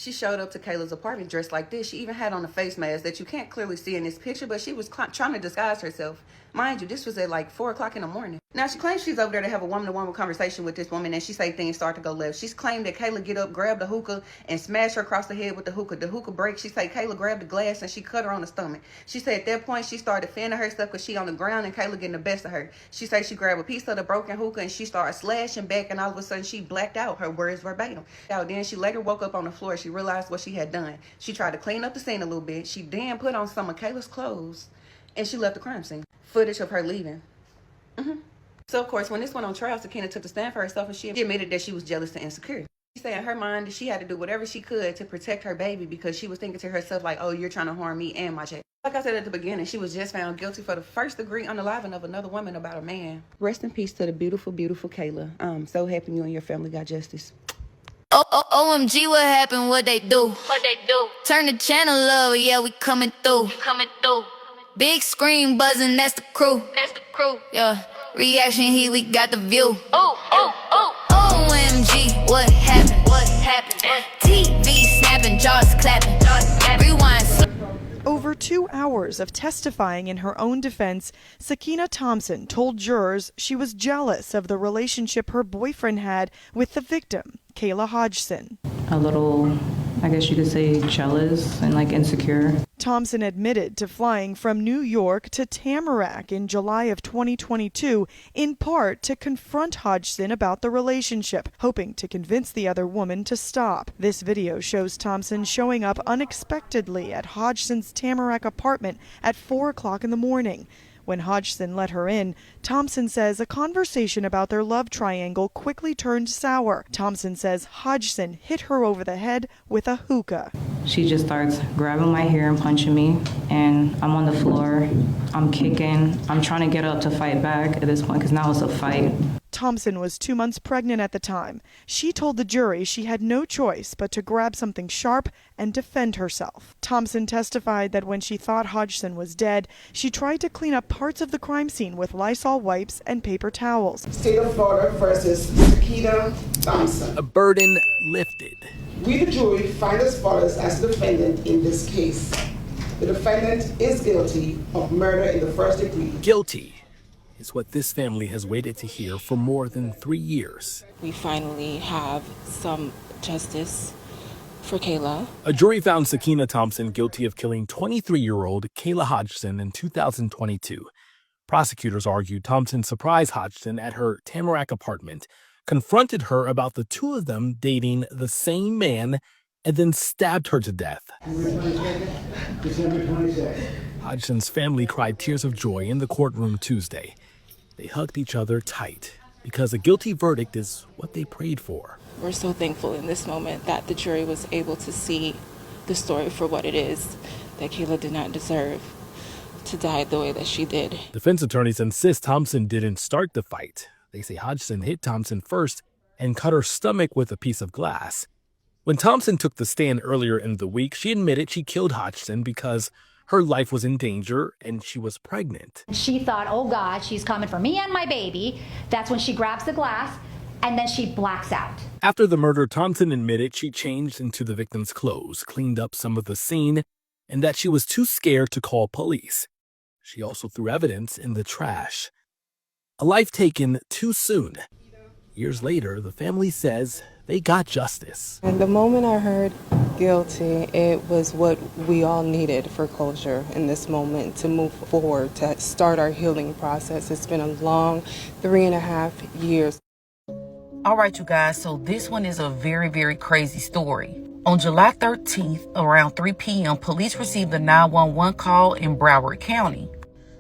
She showed up to Kayla's apartment dressed like this. She even had on a face mask that you can't clearly see in this picture, but she was trying to disguise herself. Mind you, this was at like 4 o'clock in the morning. Now, she claims she's over there to have a woman-to-woman conversation with this woman, and she say things start to go left. She's claimed that Kayla get up, grab the hookah, and smash her across the head with the hookah. The hookah breaks. She say Kayla grabbed the glass, and she cut her on the stomach. She said at that point, she started fending herself because she on the ground, and Kayla getting the best of her. She say she grabbed a piece of the broken hookah, and she started slashing back, and all of a sudden, she blacked out. Her words verbatim. Then she later woke up on the floor. She realized what she had done. She tried to clean up the scene a little bit. She then put on some of Kayla's clothes, and she left the crime scene. Footage of her leaving. So, of course, when this went on trial, Sankinya took the stand for herself, and she admitted that she was jealous and insecure. She said in her mind that she had to do whatever she could to protect her baby because she was thinking to herself like, oh, you're trying to harm me and my child. Like I said at the beginning, she was just found guilty for the first-degree unaliving of another woman about a man. Rest in peace to the beautiful, beautiful Kayla. I'm so happy you and your family got justice. OMG, what happened? What they do? What they do? Turn the channel up, yeah, we coming through. Coming through. Big screen buzzing, that's the crew. That's the crew. Yeah. Reaction heat, we got the view. OMG, what happened? What happened? TV snapping, jaws clapping. Rewind. Over 2 hours of testifying in her own defense, Sankinya Thompson told jurors she was jealous of the relationship her boyfriend had with the victim, Kayla Hodgson. A little, I guess you could say, jealous and like insecure. Thompson admitted to flying from New York to Tamarack in July of 2022, in part to confront Hodgson about the relationship, hoping to convince the other woman to stop. This video shows Thompson showing up unexpectedly at Hodgson's Tamarack apartment at 4 o'clock in the morning. When Hodgson let her in, Thompson says a conversation about their love triangle quickly turned sour. Thompson says Hodgson hit her over the head with a hookah. She just starts grabbing my hair and punching me, and I'm on the floor. I'm kicking. I'm trying to get up to fight back at this point because now it's a fight. Thompson was 2 months pregnant at the time. She told the jury she had no choice but to grab something sharp and defend herself. Thompson testified that when she thought Hodgson was dead, she tried to clean up parts of the crime scene with Lysol wipes and paper towels. State of Florida versus Kayla Thompson. A burden lifted. We, the jury, find as follows as the defendant in this case. The defendant is guilty of murder in the first degree. Guilty is what this family has waited to hear for more than 3 years. We finally have some justice for Kayla. A jury found Sankinya Thompson guilty of killing 23-year-old Kayla Hodgson in 2022. Prosecutors argued Thompson surprised Hodgson at her Tamarack apartment, confronted her about the two of them dating the same man, and then stabbed her to death. December 22nd. Hodgson's family cried tears of joy in the courtroom Tuesday. They hugged each other tight because a guilty verdict is what they prayed for. We're so thankful in this moment that the jury was able to see the story for what it is, that Kayla did not deserve to die the way that she did. Defense attorneys insist Thompson didn't start the fight. They say Hodgson hit Thompson first and cut her stomach with a piece of glass. When Thompson took the stand earlier in the week, she admitted she killed Hodgson because her life was in danger and she was pregnant. She thought, oh God, she's coming for me and my baby. That's when she grabs the glass and then she blacks out. After the murder, Thompson admitted she changed into the victim's clothes, cleaned up some of the scene, and that she was too scared to call police. She also threw evidence in the trash. A life taken too soon. Years later, the family says they got justice. And the moment I heard guilty, it was what we all needed for closure in this moment to move forward, to start our healing process. It's been a long 3.5 years. All right, you guys, so this one is a very, very crazy story. On July 13th, around 3 p.m., police received a 911 call in Broward County.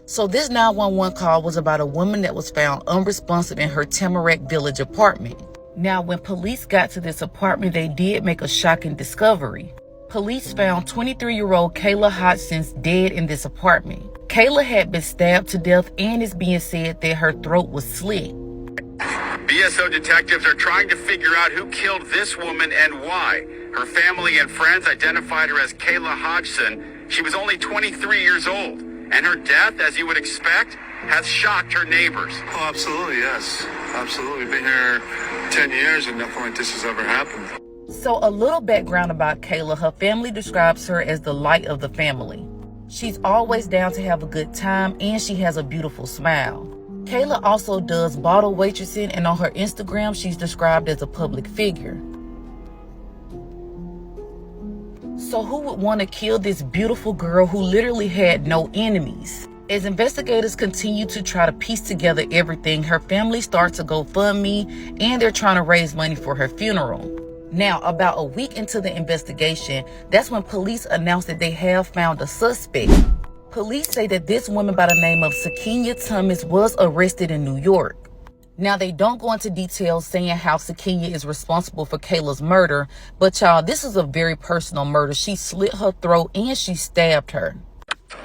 So this 911 call was about a woman that was found unresponsive in her Tamarack Village apartment. Now, when police got to this apartment, they did make a shocking discovery. Police found 23-year-old Kayla Hodgson dead in this apartment. Kayla had been stabbed to death, and it's being said that her throat was slit. BSO detectives are trying to figure out who killed this woman and why. Her family and friends identified her as Kayla Hodgson. She was only 23 years old, and her death, as you would expect, has shocked her neighbors. Oh, absolutely, yes. Absolutely. We've been here 10 years and nothing like this has ever happened. So a little background about Kayla. Her family describes her as the light of the family. She's always down to have a good time, and she has a beautiful smile. Kayla also does bottle waitressing, and on her Instagram, she's described as a public figure. So who would want to kill this beautiful girl who literally had no enemies? As investigators continue to try to piece together everything, her family starts a GoFundMe, and they're trying to raise money for her funeral. Now, about a week into the investigation, that's when police announced that they have found a suspect. Police say that this woman by the name of Sankinya Thomas was arrested in New York. Now, they don't go into details saying how Sankinya is responsible for Kayla's murder, but y'all, this is a very personal murder. She slit her throat and she stabbed her.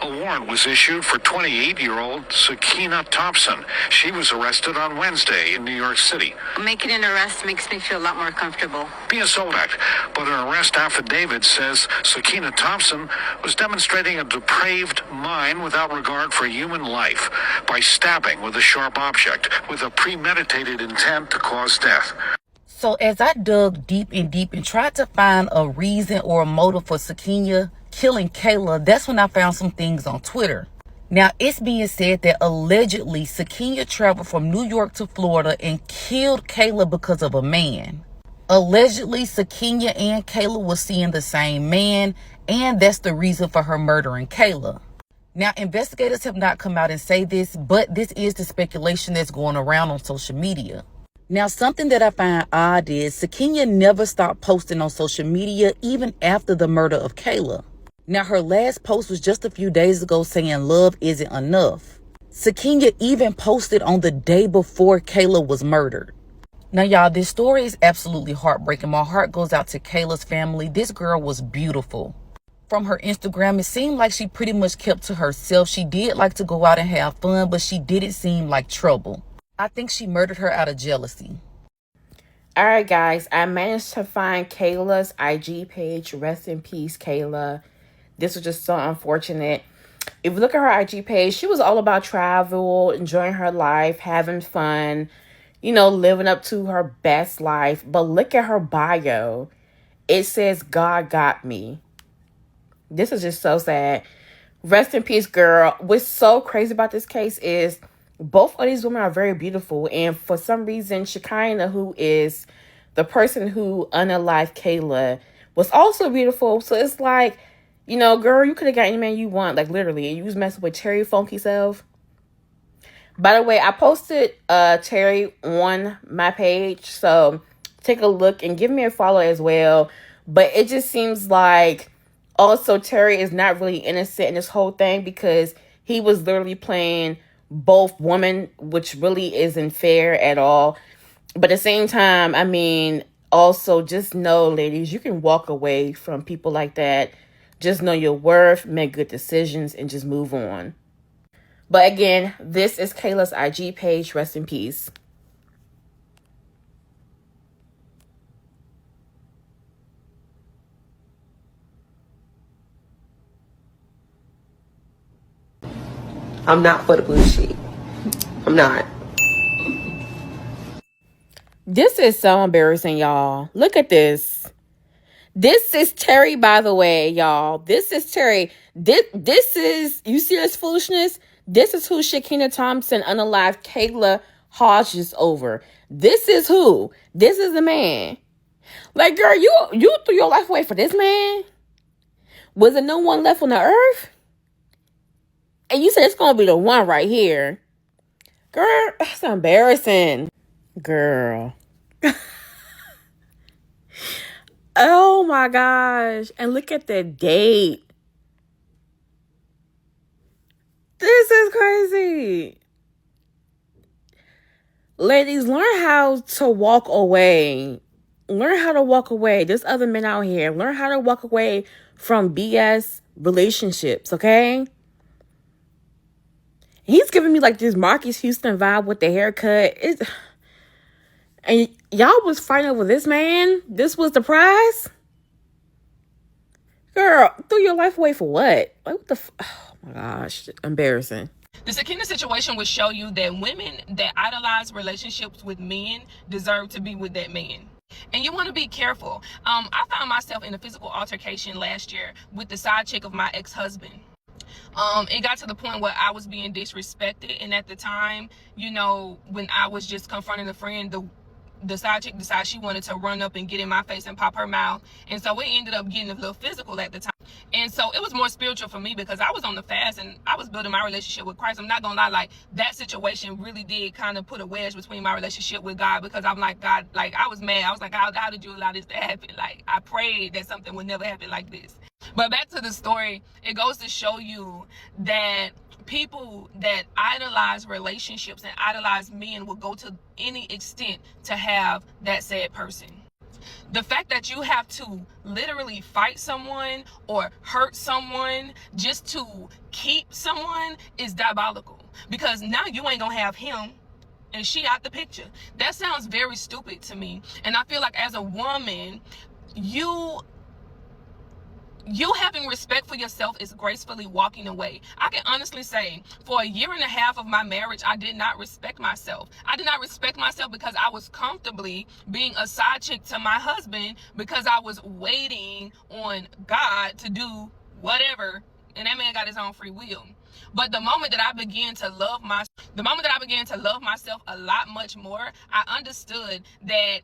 A warrant was issued for 28-year-old Sakina Thompson. She was arrested on Wednesday in New York City. Making an arrest makes me feel a lot more comfortable. BSO act, but an arrest affidavit says Sakina Thompson was demonstrating a depraved mind without regard for human life by stabbing with a sharp object with a premeditated intent to cause death. So as I dug deep and tried to find a reason or a motive for Sankinya killing Kayla, that's when I found some things on Twitter. Now, it's being said that allegedly Sankinya traveled from New York to Florida and killed Kayla because of a man. Allegedly, Sankinya and Kayla were seeing the same man, and that's the reason for her murdering Kayla. Now, investigators have not come out and say this, but this is the speculation that's going around on social media. Now, something that I find odd is Sankinya never stopped posting on social media even after the murder of Kayla. Now, her last post was just a few days ago saying love isn't enough. Sankinya even posted on the day before Kayla was murdered. Now, y'all, this story is absolutely heartbreaking. My heart goes out to Kayla's family. This girl was beautiful. From her Instagram, it seemed like she pretty much kept to herself. She did like to go out and have fun, but she didn't seem like trouble. I think she murdered her out of jealousy. All right, guys, I managed to find Kayla's IG page. Rest in peace, Kayla. This was just so unfortunate. If you look at her IG page, she was all about travel, enjoying her life, having fun, you know, living up to her best life. But look at her bio. It says, God got me. This is just so sad. Rest in peace, girl. What's so crazy about this case is both of these women are very beautiful. And for some reason, Shekinah, who is the person who unalived Kayla, was also beautiful. So it's like, you know, girl, you could have got any man you want, like literally. And you was messing with Terry Funky self. By the way, I posted Terry on my page. So take a look and give me a follow as well. But it just seems like also Terry is not really innocent in this whole thing because he was literally playing both women, which really isn't fair at all. But at the same time, I mean, also just know, ladies, you can walk away from people like that. Just know your worth, make good decisions, and just move on. But again, this is Kayla's IG page. Rest in peace. I'm not for the bullshit. I'm not. This is so embarrassing, y'all. Look at this. This is Terry, by the way, y'all. This is Terry. This is, you see this foolishness? This is who Shekinah Thompson unalived Kayla Hodges over. This is who? This is the man. Like, girl, you threw your life away for this man? Was there no one left on the earth? And you said it's going to be the one right here. Girl, that's embarrassing. Girl. Oh my gosh. And look at the date. This is crazy. Ladies, learn how to walk away. Learn how to walk away. There's other men out here. Learn how to walk away from BS relationships, okay? He's giving me like this Marcus Houston vibe with the haircut. And y'all was fighting over this man? This was the prize? Girl, threw your life away for what? Like, what the oh my gosh, embarrassing. The Sakina situation would show you that women that idolize relationships with men deserve to be with that man. And you want to be careful. I found myself in a physical altercation last year with the side chick of my ex-husband. It got to the point where I was being disrespected, and at the time, you know, when I was just confronting a friend, the side chick decided she wanted to run up and get in my face and pop her mouth, and so it ended up getting a little physical at the time. And so it was more spiritual for me because I was on the fast and I was building my relationship with Christ. I'm not gonna lie, like that situation really did kind of put a wedge between my relationship with God, because I'm like, God, like I was mad. I was like, how did you allow this to happen? Like I prayed that something would never happen like this. But back to the story, it goes to show you that people that idolize relationships and idolize men will go to any extent to have that said person. The fact that you have to literally fight someone or hurt someone just to keep someone is diabolical, because now you ain't gonna have him and she out the picture. That sounds very stupid to me. And I feel like as a woman, you having respect for yourself is gracefully walking away. I can honestly say for 1.5 years of my marriage, I did not respect myself. I did not respect myself because I was comfortably being a side chick to my husband because I was waiting on God to do whatever, and that man got his own free will. But the moment that I began to love myself a lot much more, I understood that,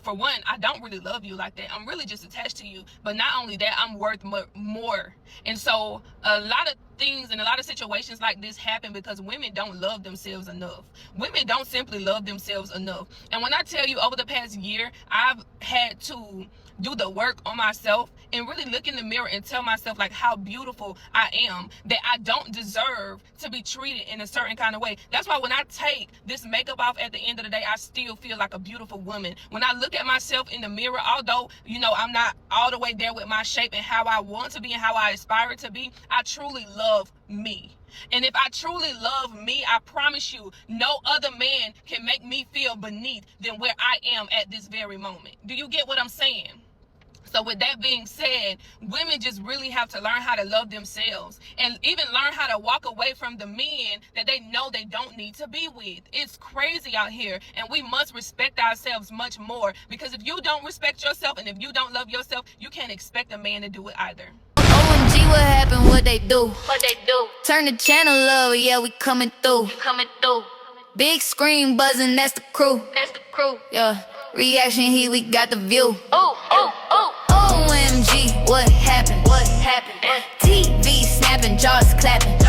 for one, I don't really love you like that. I'm really just attached to you. But not only that, I'm worth more. And so a lot of things and a lot of situations like this happen because women don't love themselves enough. Women don't simply love themselves enough. And when I tell you, over the past year, I've had to do the work on myself and really look in the mirror and tell myself like how beautiful I am, that I don't deserve to be treated in a certain kind of way. That's why when I take this makeup off at the end of the day, I still feel like a beautiful woman. When I look at myself in the mirror, although, you know, I'm not all the way there with my shape and how I want to be and how I aspire to be, I truly love me. And if I truly love me, I promise you, no other man can make me feel beneath than where I am at this very moment. Do you get what I'm saying? So with that being said, women just really have to learn how to love themselves and even learn how to walk away from the men that they know they don't need to be with. It's crazy out here, and we must respect ourselves much more, because if you don't respect yourself and if you don't love yourself, you can't expect a man to do it either. OMG, what happened? What they do? What they do? Turn the channel up, yeah, we coming through. Coming through. Big screen buzzing, that's the crew. That's the crew. Yeah. Reaction heat, we got the view. OMG, what happened? What happened? TV snapping, jaws clapping.